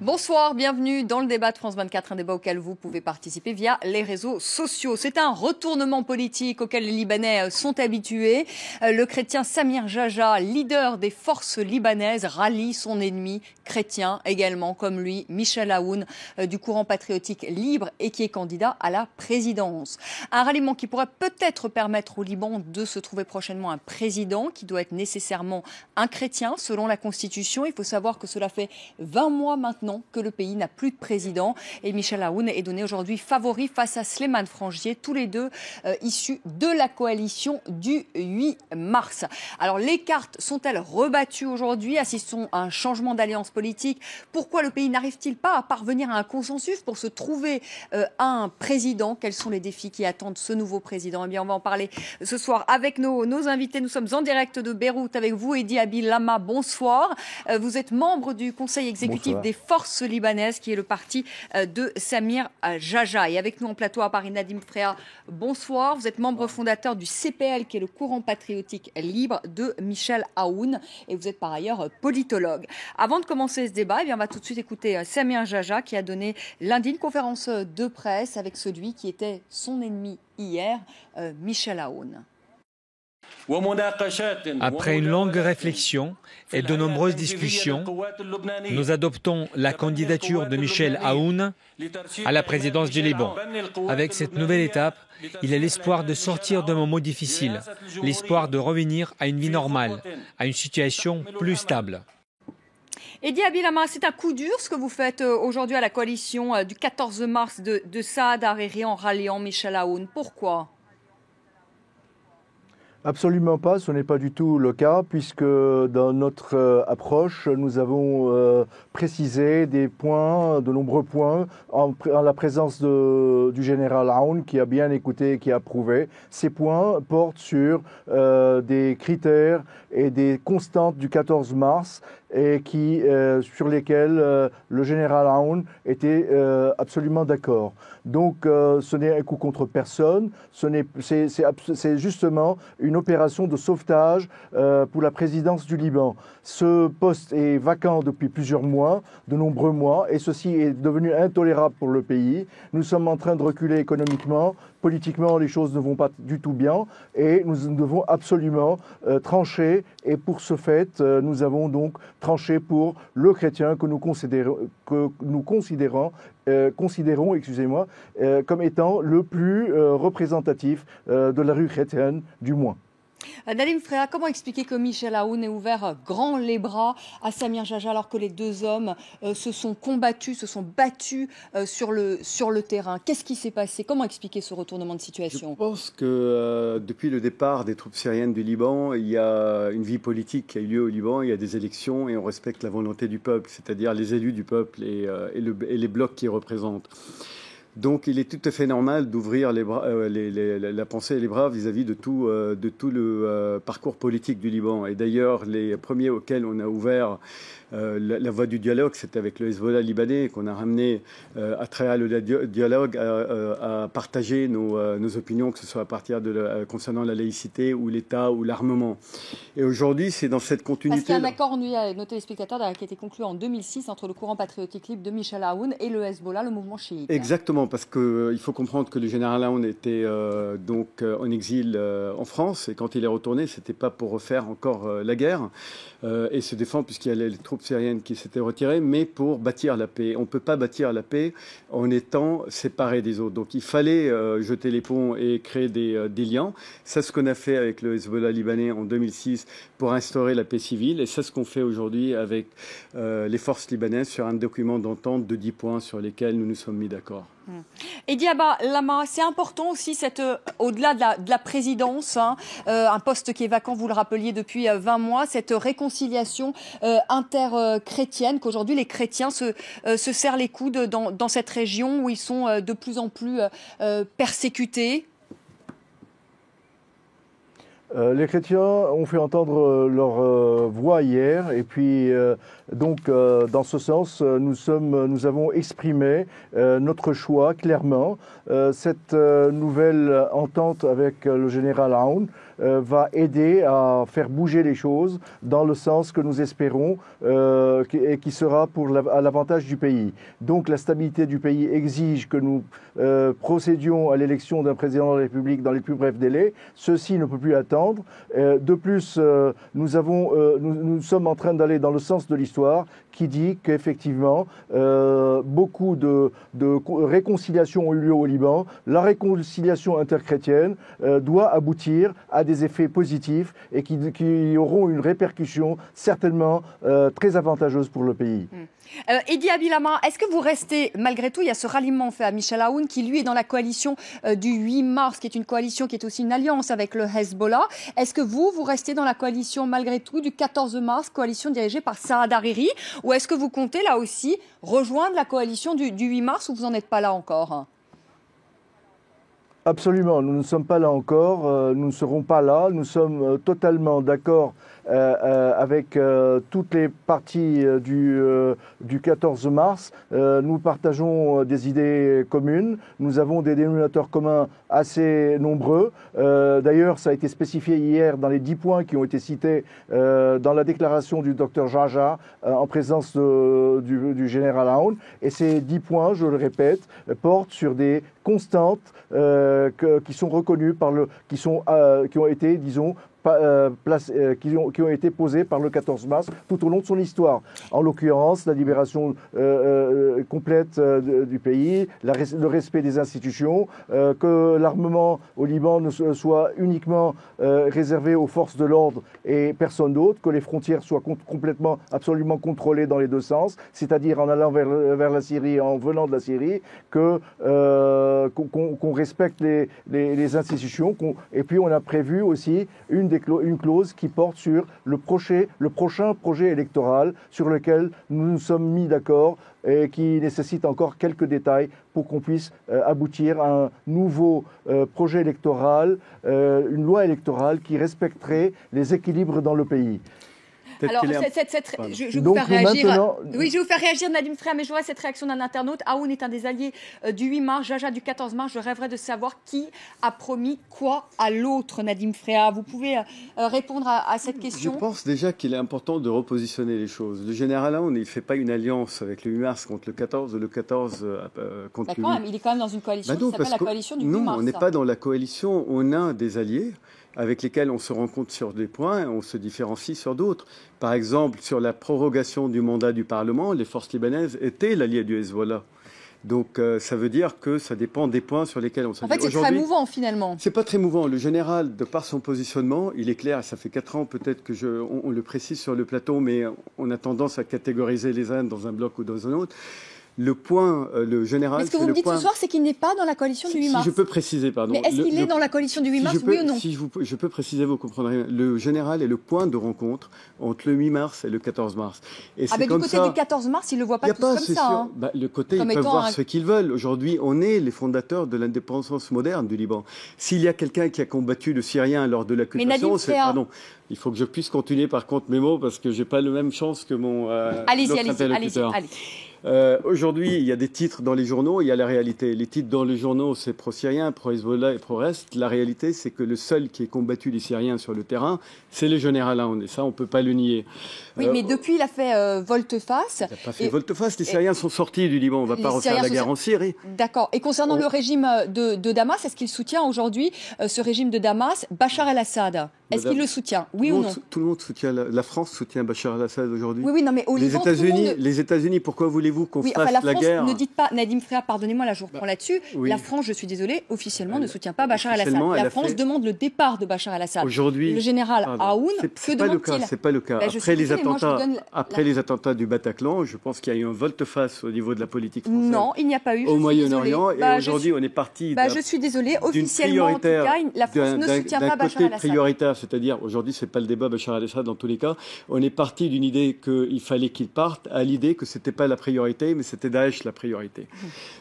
Bonsoir, bienvenue dans le débat de France 24, un débat auquel vous pouvez participer via les réseaux sociaux. C'est un retournement politique auquel les Libanais sont habitués. Le chrétien Samir Jaja, leader des forces libanaises, rallie son ennemi chrétien également, comme lui, Michel Aoun, du courant patriotique libre et qui est candidat à la présidence. Un ralliement qui pourrait peut-être permettre au Liban de se trouver prochainement un président qui doit être nécessairement un chrétien selon la Constitution. Il faut savoir que cela fait 20 mois maintenant que le pays n'a plus de président et Michel Aoun est donné aujourd'hui favori face à Slimane Frangier, tous les deux issus de la coalition du 8 mars. Alors les cartes sont-elles rebattues aujourd'hui? Assistons à un changement d'alliance politique. Pourquoi le pays n'arrive-t-il pas à parvenir à un consensus pour se trouver un président? Quels sont les défis qui attendent ce nouveau président? Eh bien, on va en parler ce soir avec nos invités. Nous sommes en direct de Beyrouth avec vous, Hedi Abil Lama. Bonsoir. Vous êtes membre du conseil exécutif des forces libanaises, qui est le parti de Samir Jaja. Et avec nous en plateau à Paris, Nadim Fréa, bonsoir. Vous êtes membre fondateur du CPL, qui est le courant patriotique libre de Michel Aoun. Et vous êtes par ailleurs politologue. Avant de commencer ce débat, eh bien, on va tout de suite écouter Samir Jaja, qui a donné lundi une conférence de presse avec celui qui était son ennemi hier, Michel Aoun. Après une longue réflexion et de nombreuses discussions, nous adoptons la candidature de Michel Aoun à la présidence du Liban. Avec cette nouvelle étape, il a l'espoir de sortir de moments difficiles, l'espoir de revenir à une vie normale, à une situation plus stable. Hedi Abil Lama, c'est un coup dur ce que vous faites aujourd'hui à la coalition du 14 mars de Saad Hariri en ralliant Michel Aoun. Pourquoi ? Absolument pas, ce n'est pas du tout le cas, puisque dans notre approche, nous avons précisé des points, de nombreux points, en la présence du général Aoun, qui a bien écouté et qui a approuvé. Ces points portent sur des critères et des constantes du 14 mars, et sur lesquels le général Aoun était absolument d'accord. Donc ce n'est un coup contre personne, c'est justement une opération de sauvetage pour la présidence du Liban. Ce poste est vacant depuis plusieurs mois, de nombreux mois, et ceci est devenu intolérable pour le pays. Nous sommes en train de reculer économiquement, politiquement les choses ne vont pas du tout bien, et nous devons absolument trancher, et pour ce fait, nous avons donc tranché pour le chrétien que nous considérons comme étant le plus représentatif de la rue chrétienne, du moins. Nadim Fréa, comment expliquer que Michel Aoun ait ouvert grand les bras à Samir Jaja alors que les deux hommes se sont combattus, se sont battus sur le terrain? Qu'est-ce qui s'est passé? Comment expliquer ce retournement de situation? Je pense que depuis le départ des troupes syriennes du Liban, il y a une vie politique qui a eu lieu au Liban, il y a des élections et on respecte la volonté du peuple, c'est-à-dire les élus du peuple et les blocs qui représentent. Donc il est tout à fait normal d'ouvrir la pensée et les bras vis-à-vis de tout le parcours politique du Liban. Et d'ailleurs, les premiers auxquels on a ouvert la voie du dialogue, c'était avec le Hezbollah libanais, qu'on a ramené à travers le dialogue à partager nos opinions, que ce soit à partir concernant la laïcité ou l'État ou l'armement. Et aujourd'hui, c'est dans cette continuité. Parce qu'il y a un accord, nos téléspectateurs, qui a été conclu en 2006 entre le courant patriotique libre de Michel Aoun et le Hezbollah, le mouvement chiite. Exactement, parce qu'il faut comprendre que le général Aoun était donc en exil en France, et quand il est retourné, c'était pas pour refaire encore la guerre et se défendre, puisqu'il y avait les troupes syriennes qui s'étaient retirées, mais pour bâtir la paix. On ne peut pas bâtir la paix en étant séparés des autres. Donc il fallait jeter les ponts et créer des liens. C'est ce qu'on a fait avec le Hezbollah libanais en 2006 pour instaurer la paix civile, et c'est ce qu'on fait aujourd'hui avec les forces libanaises sur un document d'entente de 10 points sur lesquels nous nous sommes mis d'accord. Hedi Abil Lama, c'est important aussi, au-delà de la présidence, un poste qui est vacant, vous le rappeliez, depuis 20 mois, cette réconciliation interchrétienne, qu'aujourd'hui les chrétiens se serrent les coudes dans cette région où ils sont de plus en plus persécutés. Les chrétiens ont fait entendre leur voix hier et puis dans ce sens nous avons exprimé notre choix clairement. Cette nouvelle entente avec le général Aoun va aider à faire bouger les choses dans le sens que nous espérons et qui sera à l'avantage du pays. Donc la stabilité du pays exige que nous procédions à l'élection d'un président de la République dans les plus brefs délais. Ceci ne peut plus attendre. De plus, nous sommes en train d'aller dans le sens de l'histoire qui dit qu'effectivement, beaucoup de réconciliations ont eu lieu au Liban. La réconciliation interchrétienne doit aboutir à des effets positifs et qui auront une répercussion certainement très avantageuse pour le pays. Edi Abilama, est-ce que vous restez, malgré tout, il y a ce ralliement fait à Michel Aoun qui lui est dans la coalition du 8 mars, qui est une coalition qui est aussi une alliance avec le Hezbollah. Est-ce que vous restez dans la coalition malgré tout du 14 mars, coalition dirigée par Saad Hariri, ou est-ce que vous comptez là aussi rejoindre la coalition du 8 mars ou vous n'en êtes pas là encore ? Absolument, nous ne sommes pas là encore, nous ne serons pas là, nous sommes totalement d'accord avec toutes les parties du 14 mars. Nous partageons des idées communes, nous avons des dénominateurs communs assez nombreux. D'ailleurs, ça a été spécifié hier dans les 10 points qui ont été cités dans la déclaration du Dr Jaja en présence du général Aoun. Et ces 10 points, je le répète, portent sur des constantes qui sont reconnues qui ont été, disons, qui ont été posées par le 14 mars tout au long de son histoire. En l'occurrence, la libération complète du pays, le respect des institutions, que l'armement au Liban ne soit uniquement réservé aux forces de l'ordre et personne d'autre, que les frontières soient complètement, absolument contrôlées dans les deux sens, c'est-à-dire en allant vers la Syrie et en venant de la Syrie, qu'on respecte les institutions. Et puis on a prévu aussi une clause qui porte sur le prochain projet électoral sur lequel nous nous sommes mis d'accord et qui nécessite encore quelques détails pour qu'on puisse aboutir à un nouveau projet électoral, une loi électorale qui respecterait les équilibres dans le pays. Alors, je vais vous faire réagir. Oui, je vais vous faire réagir, Nadim Frère, mais je vois cette réaction d'un internaute. Aoun est un des alliés du 8 mars, Jaja du 14 mars. Je rêverais de savoir qui a promis quoi à l'autre, Nadim Frère. Vous pouvez répondre à cette question? Je pense déjà qu'il est important de repositionner les choses. Le général Aoun, il ne fait pas une alliance avec le 8 mars contre le 14, le 14 contre le 8. Il est quand même dans une coalition qui s'appelle la coalition du 8 mars. Non, on n'est pas dans la coalition. On a des alliés avec lesquels on se rencontre sur des points et on se différencie sur d'autres. Par exemple, sur la prorogation du mandat du Parlement, les forces libanaises étaient l'allié du Hezbollah. Donc ça veut dire que ça dépend des points sur lesquels on se dit. En fait, c'est très mouvant finalement. C'est pas très mouvant. Le général, de par son positionnement, il est clair, ça fait 4 ans peut-être on le précise sur le plateau, mais on a tendance à catégoriser les uns dans un bloc ou dans un autre. Le point, le général... Mais ce que vous me dites ce soir, c'est qu'il n'est pas dans la coalition du 8 mars. Si je peux préciser, pardon. Mais est-ce qu'il est dans la coalition du 8 mars, oui ou non? Si je peux préciser, vous comprendrez. Le général est le point de rencontre entre le 8 mars et le 14 mars. Et du côté du 14 mars, ils ne le voient pas tous comme ça. Hein. Le côté, ils peuvent voir ce qu'ils veulent. Aujourd'hui, on est les fondateurs de l'indépendance moderne du Liban. S'il y a quelqu'un qui a combattu le Syrien lors de l'occupation, c'est... Pardon. Il faut que je puisse continuer par contre mes mots parce que j'ai pas la même chance que mon interlocuteur. Aujourd'hui, il y a des titres dans les journaux, il y a la réalité. Les titres dans les journaux, c'est pro-syrien, pro-Hezbollah et pro-reste. La réalité, c'est que le seul qui ait combattu les Syriens sur le terrain, c'est le général Aoun. Et ça, on ne peut pas le nier. Oui, mais depuis, il a fait volte-face. Il n'a pas fait volte-face. Les Syriens sont sortis du Liban. On ne va pas refaire la guerre en Syrie. D'accord. Et concernant le régime de Damas, est-ce qu'il soutient aujourd'hui ce régime de Damas, Bachar el-Assad? Est-ce qu'il le soutient? Oui ou non? Tout le monde soutient. La France soutient Bachar el-Assad aujourd'hui. Oui, non, mais au Liban, les États-Unis, pourquoi voulez-vous qu'on fasse la guerre? Ne dites pas, Nadim Frère, pardonnez-moi, là je vous reprends là-dessus. Oui. La France, je suis désolée, officiellement ne soutient pas Bachar el-Assad. La France demande le départ de Bachar el-Assad. Aujourd'hui, le général Aoun, que demande-t-il? C'est pas le cas. Après les attentats du Bataclan, je pense qu'il y a eu un volte-face au niveau de la politique française. Non, il n'y a pas eu. Au Moyen-Orient, et aujourd'hui, on est parti. Je suis désolée, officiellement, en tout cas, la France ne soutient pas Bachar el-Assad. D'un côté prioritaire clair, c'est-à-dire, aujourd'hui, c'est pas le débat Bachar al-Assad dans tous les cas, on est parti d'une idée qu'il fallait qu'il parte à l'idée que c'était pas la priorité, mais c'était Daesh la priorité.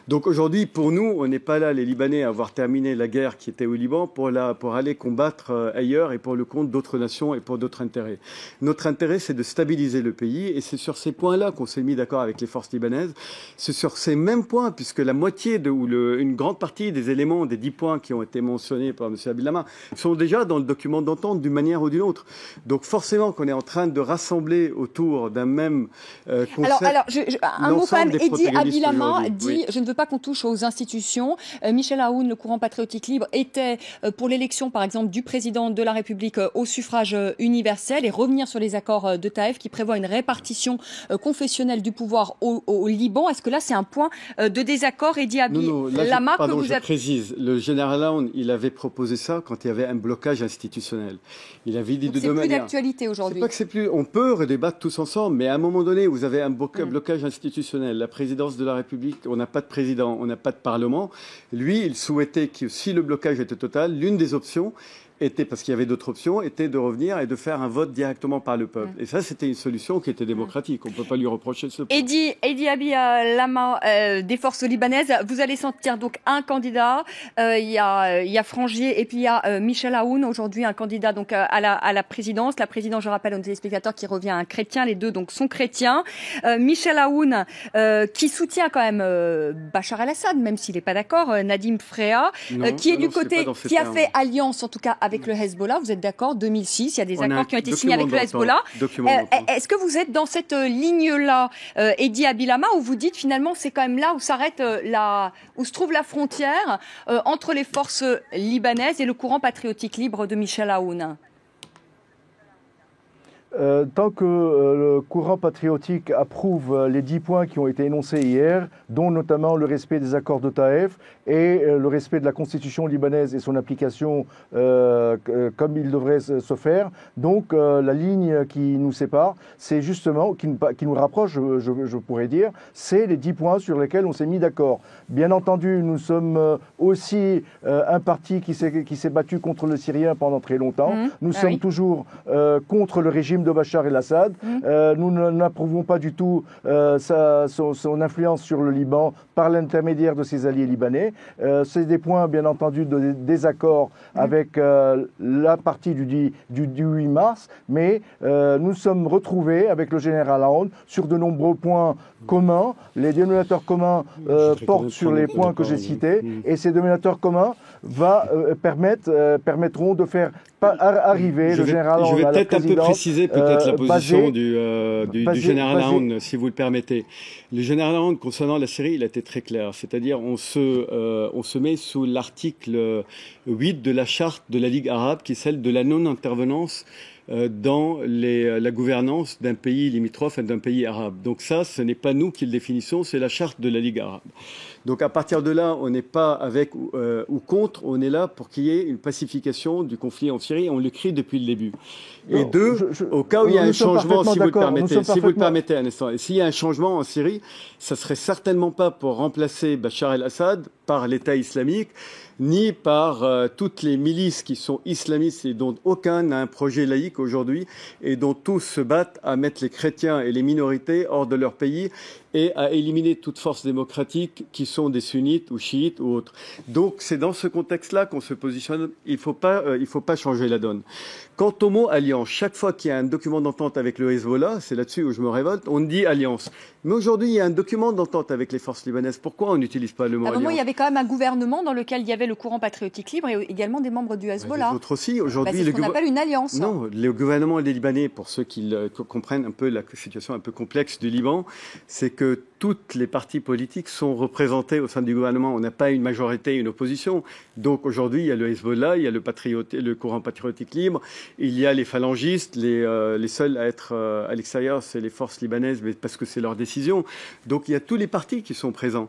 Donc aujourd'hui, pour nous, on n'est pas là, les Libanais, à avoir terminé la guerre qui était au Liban pour aller combattre ailleurs et pour le compte d'autres nations et pour d'autres intérêts. Notre intérêt, c'est de stabiliser le pays et c'est sur ces points-là qu'on s'est mis d'accord avec les forces libanaises. C'est sur ces mêmes points, puisque la moitié une grande partie des éléments des 10 points qui ont été mentionnés par M. Abil-Lama sont déjà dans le document d'entente d'une manière ou d'une autre. Donc forcément qu'on est en train de rassembler autour d'un même concept. Alors un mot quand même, Edi Abil-Lama dit « Je ne veux pas qu'on touche aux institutions ». Michel Aoun, le courant patriotique libre, était pour l'élection, par exemple, du président de la République au suffrage universel et revenir sur les accords de Taïf qui prévoient une répartition confessionnelle du pouvoir au Liban. Est-ce que là, c'est un point de désaccord, Edi Abil-Lama, que vous êtes... précise. Le général Aoun, il avait proposé ça quand il y avait un blocage institutionnel. Il avait dit de deux manières. C'est plus d'actualité aujourd'hui. C'est pas que c'est plus. On peut redébattre tous ensemble, mais à un moment donné, vous avez un blocage institutionnel. La présidence de la République, on n'a pas de président, on n'a pas de parlement. Lui, il souhaitait que si le blocage était total, l'une des options était, parce qu'il y avait d'autres options, était de revenir et de faire un vote directement par le peuple. Et ça, c'était une solution qui était démocratique. On ne peut pas lui reprocher ce point. Edi Abil-Lama des forces libanaises, vous allez sortir donc un candidat. Il y a Frangier et puis il y a Michel Aoun, aujourd'hui un candidat donc à la présidence. La présidence, je rappelle aux téléspectateurs, qui revient un chrétien. Les deux donc sont chrétiens. Michel Aoun qui soutient quand même Bachar el-Assad, même s'il n'est pas d'accord. Nadim Frea, qui est du côté, qui a fait alliance en tout cas avec le Hezbollah. Vous êtes d'accord? 2006, il y a des accords qui ont été signés avec le Hezbollah. Est-ce que vous êtes dans cette ligne-là, Edi Abil-Lama, où vous dites finalement c'est quand même là où s'arrête où se trouve la frontière entre les forces libanaises et le courant patriotique libre de Michel Aoun? Tant que le courant patriotique approuve les 10 points qui ont été énoncés hier, dont notamment le respect des accords de Taïf et le respect de la constitution libanaise et son application comme il devrait se faire. Donc la ligne qui nous sépare, c'est justement, qui nous rapproche, je pourrais dire, c'est les 10 points sur lesquels on s'est mis d'accord. Bien entendu, nous sommes aussi un parti qui s'est battu contre le Syrien pendant très longtemps. Nous sommes toujours contre le régime de Bachar el-Assad. Nous n'approuvons pas du tout son influence sur le Liban par l'intermédiaire de ses alliés libanais. C'est des points, bien entendu, de désaccord avec la partie du 8 mars, mais nous sommes retrouvés avec le général Aoun sur de nombreux points communs. Les dénominateurs communs portent sur les points que j'ai cités, et ces dénominateurs communs permettront de faire arriver le général Aoun à la présidence. Je vais peut-être un peu préciser la position du général Aoun, si vous le permettez. Le général Aoun, concernant la Syrie, il a été très clair. C'est-à-dire, on se met sous l'article 8 de la charte de la Ligue arabe, qui est celle de la non-intervenance dans la gouvernance d'un pays limitrophe et d'un pays arabe. Donc ça, ce n'est pas nous qui le définissons, c'est la charte de la Ligue arabe. Donc à partir de là, on n'est pas avec ou contre, on est là pour qu'il y ait une pacification du conflit en Syrie, on l'écrit depuis le début. Et au cas où il y a un changement, si vous le permettez un instant, et s'il y a un changement en Syrie, ça serait certainement pas pour remplacer Bachar el-Assad par l'État islamique, ni par toutes les milices qui sont islamistes et dont aucun n'a un projet laïque aujourd'hui et dont tous se battent à mettre les chrétiens et les minorités hors de leur pays et à éliminer toute force démocratique qui sont des sunnites ou chiites ou autres. Donc c'est dans ce contexte-là qu'on se positionne. Il faut pas changer la donne. Quant au mot alliance, chaque fois qu'il y a un document d'entente avec le Hezbollah, c'est là-dessus où je me révolte, on dit alliance. Mais aujourd'hui, il y a un document d'entente avec les forces libanaises. Pourquoi on n'utilise pas le mot alliance? Il y avait quand même un gouvernement dans lequel il y avait le courant patriotique libre et également des membres du Hezbollah. Les autres aussi. Aujourd'hui, c'est ce qu'on appelle une alliance. Non, le gouvernement des Libanais, pour ceux qui comprennent un peu la situation un peu complexe du Liban, c'est que toutes les partis politiques sont représentés au sein du gouvernement. On n'a pas une majorité, une opposition. Donc aujourd'hui, il y a le Hezbollah, il y a le courant patriotique libre, il y a les phalangistes, les seuls à être à l'extérieur, c'est les forces libanaises, mais parce que c'est leur décision. Donc il y a tous les partis qui sont présents.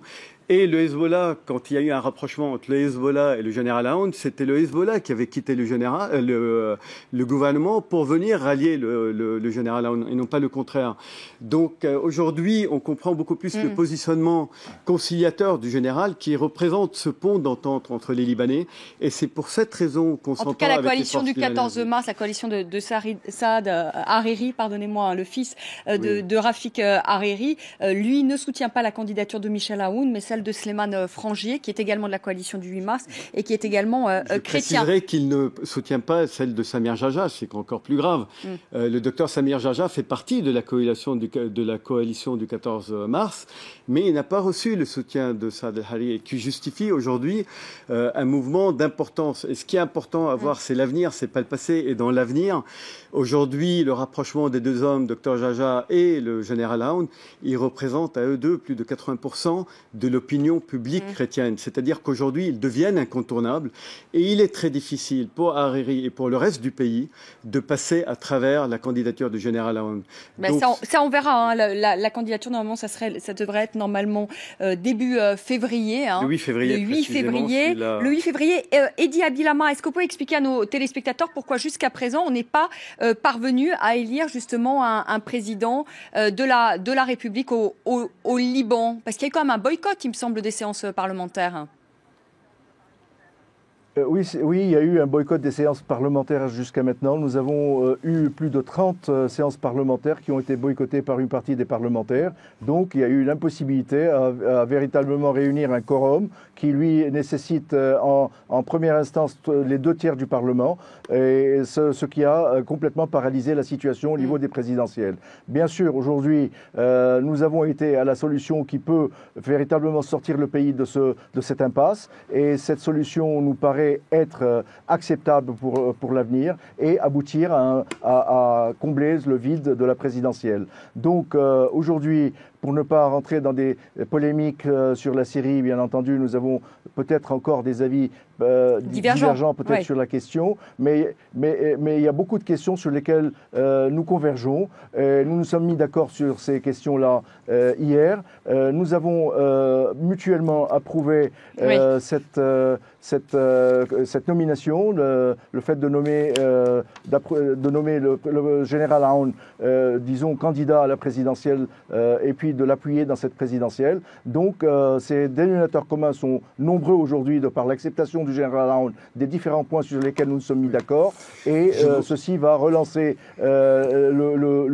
Et le Hezbollah, quand il y a eu un rapprochement entre le Hezbollah et le général Aoun, c'était le Hezbollah qui avait quitté le gouvernement pour venir rallier le général Aoun, et non pas le contraire. Donc aujourd'hui, on comprend beaucoup plus le positionnement conciliateur du général qui représente ce pont d'entente entre les Libanais. Et c'est pour cette raison qu'on s'entend avec les forces libanaises. En tout cas, la coalition du 14 mars, la coalition de Saad Hariri, pardonnez-moi, le fils de Rafik Hariri, lui ne soutient pas la candidature de Michel Aoun, mais celle de Slimane Frangier, qui est également de la coalition du 8 mars et qui est également chrétien. Je préciserai qu'il ne soutient pas celle de Samir Jaja, c'est encore plus grave. Le docteur Samir Jaja fait partie de la coalition du 14 mars, mais il n'a pas reçu le soutien de Saad Hariri, qui justifie aujourd'hui un mouvement d'importance. Et ce qui est important à voir, c'est l'avenir, c'est pas le passé. Et dans l'avenir, aujourd'hui, le rapprochement des deux hommes, docteur Jaja et le général Aoun, ils représentent à eux deux plus de 80% de l'opinion publique chrétienne. C'est-à-dire qu'aujourd'hui, ils deviennent incontournables. Et il est très difficile pour Hariri et pour le reste du pays de passer à travers la candidature du général Aoun. Donc, ça, on verra. Hein. La candidature, normalement, ça devrait être normalement début février. Hein. Le 8 février. Le 8 février. Edi Abilama, est-ce que vous pouvez expliquer à nos téléspectateurs pourquoi jusqu'à présent, on n'est pas parvenu à élire justement un président de la République au Liban? Parce qu'il y a quand même un boycott, il me semble, des séances parlementaires. Oui, il y a eu un boycott des séances parlementaires jusqu'à maintenant. Nous avons eu plus de 30 séances parlementaires qui ont été boycottées par une partie des parlementaires. Donc, il y a eu l'impossibilité à véritablement réunir un quorum qui, lui, nécessite en première instance les 2/3 du Parlement, et ce qui a complètement paralysé la situation au niveau des présidentielles. Bien sûr, aujourd'hui, nous avons été à la solution qui peut véritablement sortir le pays de cette impasse, et cette solution nous paraît être acceptable pour l'avenir et aboutir à combler le vide de la présidentielle. Donc aujourd'hui, pour ne pas rentrer dans des polémiques sur la Syrie, bien entendu, nous avons peut-être encore des avis divergents peut-être sur la question, mais il y a beaucoup de questions sur lesquelles nous convergeons. Nous nous sommes mis d'accord sur ces questions-là hier. Nous avons mutuellement approuvé cette nomination, le fait de nommer le général Aoun, disons, candidat à la présidentielle, et puis de l'appuyer dans cette présidentielle. Donc, ces dénominateurs communs sont nombreux aujourd'hui par l'acceptation du général Aoun des différents points sur lesquels nous nous sommes mis d'accord, et ceci va relancer le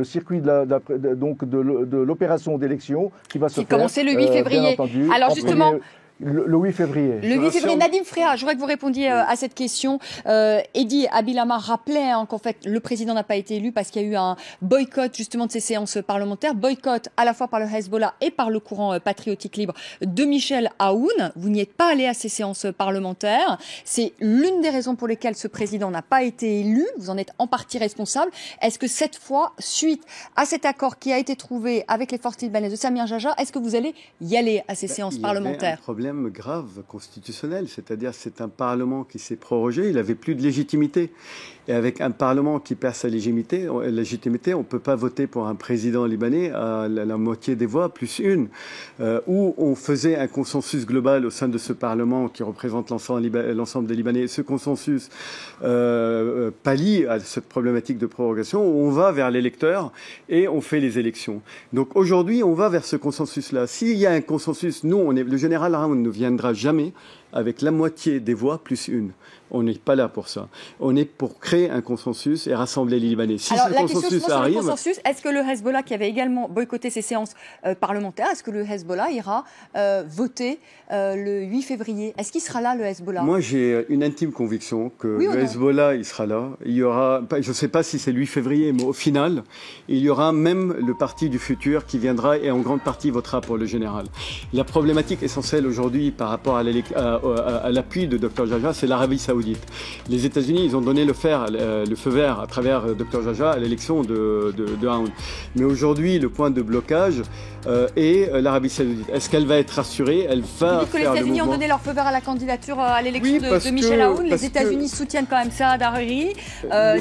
circuit de l'opération d'élection qui va se faire. Qui commençait le 8 février. Alors justement... Le 8 février. Le 8 février. Nadim Fréa, je voudrais que vous répondiez à cette question. Edi Abilama rappelait qu'en fait, le président n'a pas été élu parce qu'il y a eu un boycott justement de ces séances parlementaires. Boycott à la fois par le Hezbollah et par le courant patriotique libre de Michel Aoun. Vous n'y êtes pas allé à ces séances parlementaires. C'est l'une des raisons pour lesquelles ce président n'a pas été élu. Vous en êtes en partie responsable. Est-ce que cette fois, suite à cet accord qui a été trouvé avec les forces libanaises de Samir Jaja, est-ce que vous allez y aller à ces séances parlementaires? Grave constitutionnel, c'est-à-dire c'est un Parlement qui s'est prorogé, il n'avait plus de légitimité. Et avec un Parlement qui perd sa légitimité, on ne peut pas voter pour un président libanais à la moitié des voix, plus une, où on faisait un consensus global au sein de ce Parlement qui représente l'ensemble des Libanais. Ce consensus pallie à cette problématique de prorogation, où on va vers l'électeur et on fait les élections. Donc aujourd'hui, on va vers ce consensus-là. S'il y a un consensus, le général Aoun ne viendra jamais avec la moitié des voix plus une. On n'est pas là pour ça. On est pour créer un consensus et rassembler les Libanais. Si alors, ce consensus arrive... Est-ce que le Hezbollah, qui avait également boycotté ces séances parlementaires, est-ce que le Hezbollah ira voter le 8 février? Est-ce qu'il sera là, le Hezbollah? Moi, j'ai une intime conviction que le Hezbollah, il sera là. Il y aura, je ne sais pas si c'est le 8 février, mais au final, il y aura même le parti du futur qui viendra et en grande partie votera pour le général. La problématique essentielle aujourd'hui par rapport à l'appui de Dr Jaja, c'est l'Arabie Saoudite. Les États-Unis, ils ont donné le feu vert à travers Dr Jaja à l'élection de Aoun. Mais aujourd'hui, le point de blocage est l'Arabie Saoudite. Est-ce qu'elle va être rassurée? Elle va faire le mouvement. Les États-Unis ont donné leur feu vert à la candidature à l'élection de Michel Aoun. Les États-Unis soutiennent quand même Saad Hariri.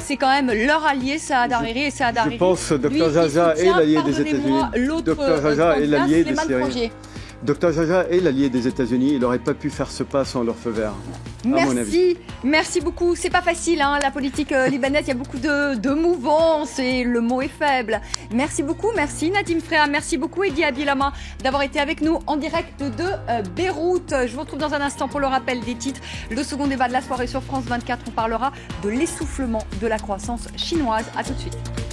C'est quand même leur allié, Saad Hariri, et Saad Hariri. Je pense que Dr Jaja est l'allié des États-Unis. Dr Jaja est l'allié des Syriens. Dr Jaja est l'allié des États-Unis. Il n'aurait pas pu faire ce pas sans leur feu vert. Merci beaucoup. C'est pas facile, hein, la politique libanaise. Il y a beaucoup de mouvances et le mot est faible. Merci beaucoup. Merci Nadim Frère. Merci beaucoup Hedi Abilama d'avoir été avec nous en direct de Beyrouth. Je vous retrouve dans un instant pour le rappel des titres. Le second débat de la soirée sur France 24. On parlera de l'essoufflement de la croissance chinoise. À tout de suite.